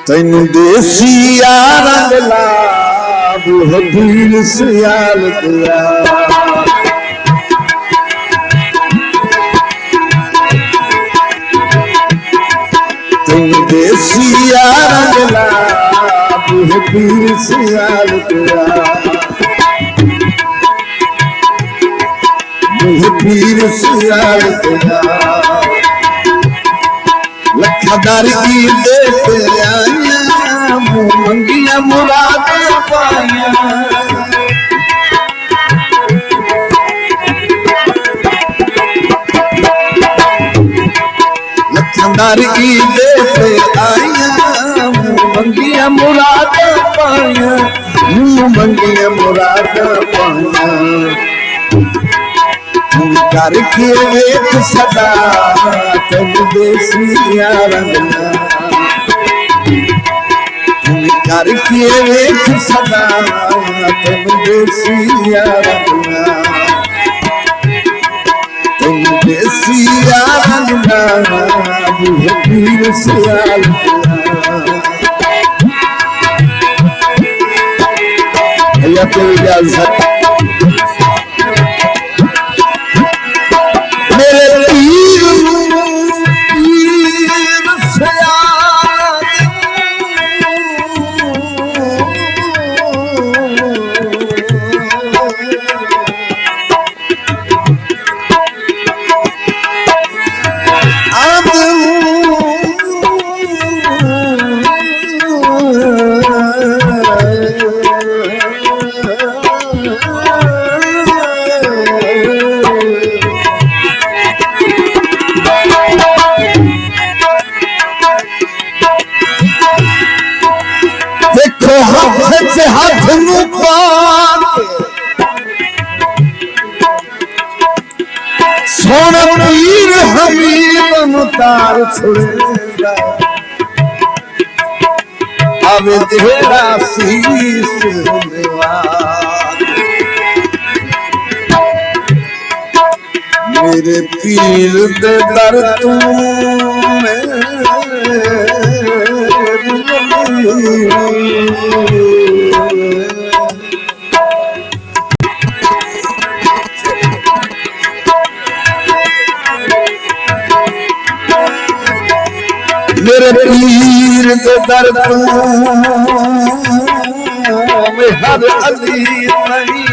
तेनू देसिया रंग ला पीर सियाल दिया तेनू देसिया रंग ला पीर सियाल दिया पीर सियाल दिया लखदार की देख आया मंगिया मुराद पाया लखदार की देख आया मंगिया मुराद पाया मंगिया मुराद पाया करके वेख सदा तुम देसिया रंगना करके वेख सदा तुम देसिया रंगना तुम देसिया रंगना पीर सियाल भैया तो इजाजत मेरे पीर हाथ सोना पीर हमीद मुतार छुड़ेगा अब तेरा शीश मेरे पीर दे दर तू मेरे पीर के दर तू में हर अली नहीं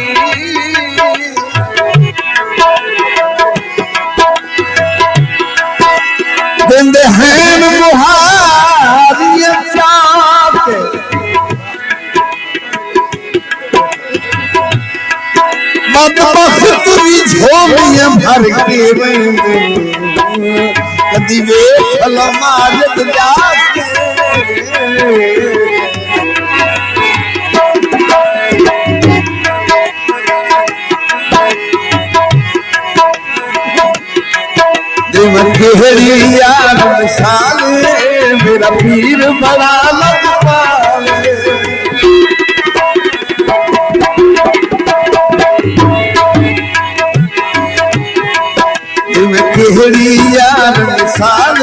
देंदे हैं मुहारियां चाहते बदबख्त भी झोलियां भर के रहेंगे कदी वेख लमाजत जाके देवर केहड़ी यार मिसाल मेरा पीर बड़ा लगवाले केहड़ी यार मिसाल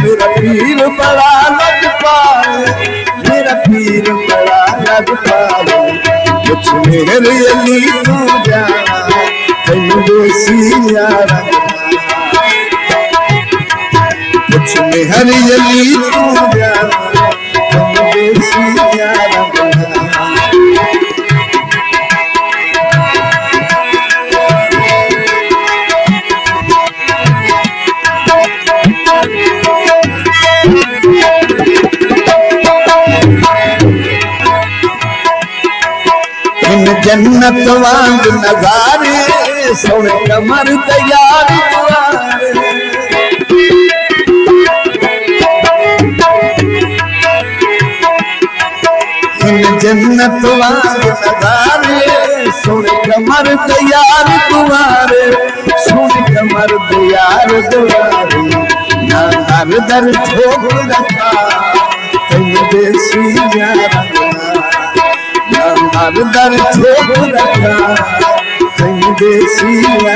मेरा पीर बड़ा लगपाल मेरा पीर बड़ा लगपाल कुछ मेरे अली तू जाना तेनू देसिया कुछ मेरे अली तू जाना तेनू देसिया जन्नत वांग नजारे सोने कमर तैयार जन्नत वांग नजारे सोने कमर तैयार तुम्हारे सोने कमर तैयार तुम्हारे हर दर ठोक रखा तुम देसिया हर दर ठोक रखा तुम देसिया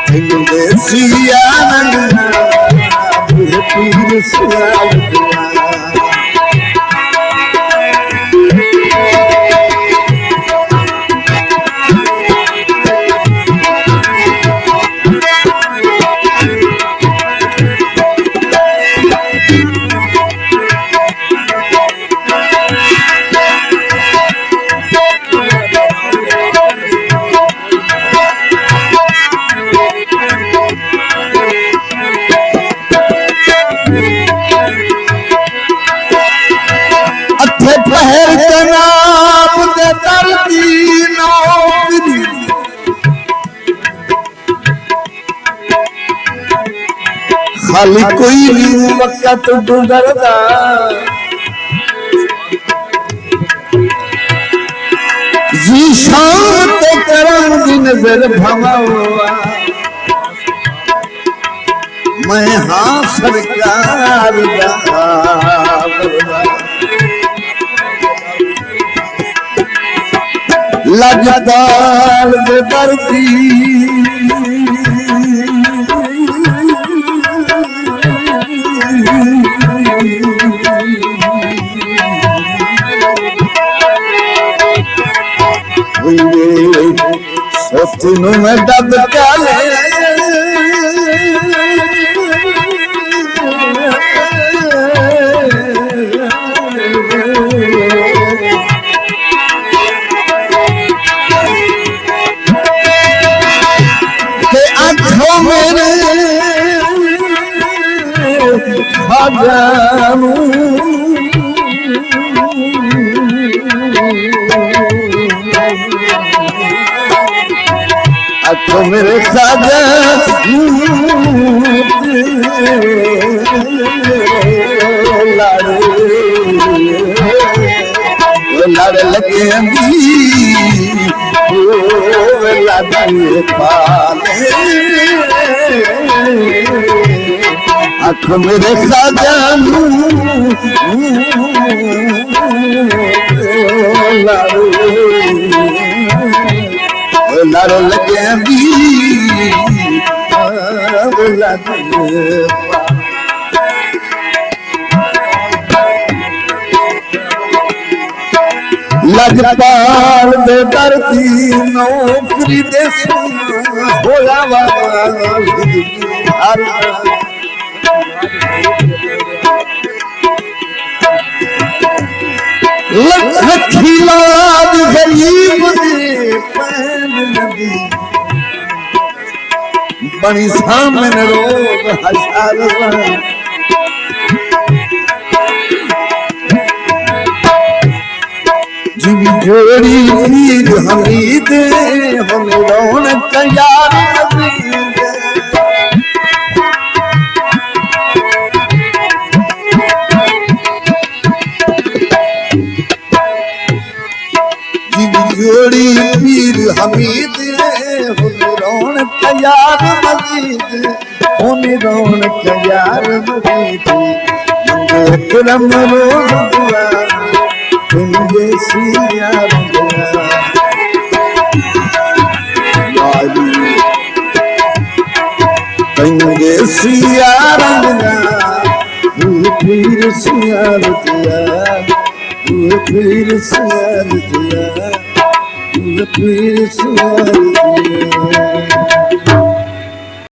तुम देसिया पीर सियाल दिया पहल जनाब दे दर्दी नौकरी खाली कोई नहीं वक्त गुजरदा जीशान तो करांगी नजर भमावा मैं हाँ सरकार लजदार दे दर्दी सोचनू में दब चाले तो मेरे साजा लड़ लगे आँख मेरे साजा लड़ लगे लजपाल दे दर्दी नौकरी दे होया लखी लाद गरीब दे बड़ी सामने रोग हसाल जीवी जोड़ी पीर हमीद हम रौनक यार जीवी जोड़ी पीर हमीद हम रौनक यार मजीद हम रौनक यार मजीद मंगे करम रोज दुआ तुमगे सिया तुमगे सिया पीर सिया पीर सिया पीर सिया